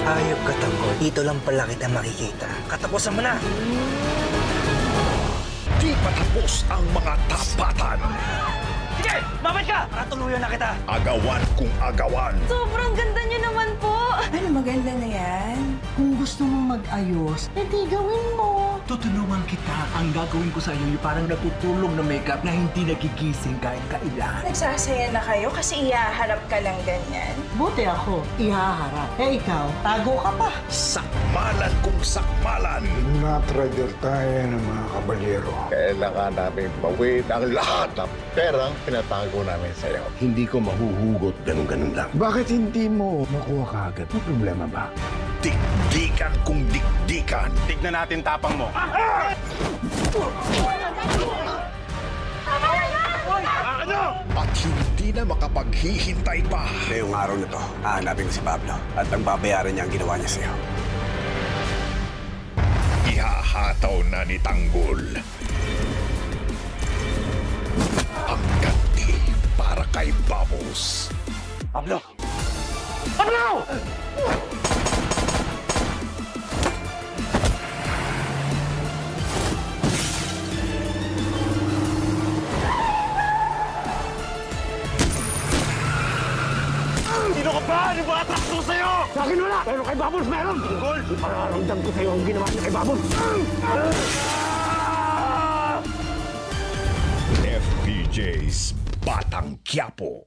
Ayop ka, Tanggol. Dito lang pala kita makikita. Katapusan mo na! Di patapos ang mga tapatan. Sige! Mabait ka! Para tuluyan na kita! Agawan kung agawan. Sobrang ganda niyo naman po. Ano, maganda na yan? Kung gusto mo mag-ayos, edi gawin mo. Tutulungan kita. Ang gagawin ko sa iyo yung parang natutulog na makeup na hindi nagigising kahit kailan. Nagsasaya na kayo kasi ihaharap ka lang ganyan. Buti ako, ihaharap. Eh ikaw, tago ka pa. Sakmalan kung sakmalan. Na-trader tayo ng mga kabalyero. Kailangan namin bawin ang lahat ng perang pinatago namin sa iyo. Hindi ko mahuhugot ganun-ganun lang. Bakit hindi mo makuha kaagad? May problema ba? Dikdikan kung dikdikan. Tignan natin tapang mo. At hindi na makapaghihintay pa. Ngayong araw na to, hahanapin ko si Pablo at ang babayaran niya ang ginawa niya sa'yo. Ihahataw na ni Tanggol ang ganti para kay Bubbles. Pablo! Sino ka ba? Ano ba atras ko sa'yo? Sa akin wala! Pero kay Bubbles meron! Tungkol! Ipararamdam ko sa'yo ang ginawa niya kay Bubbles! FPJ's Batang Quiapo.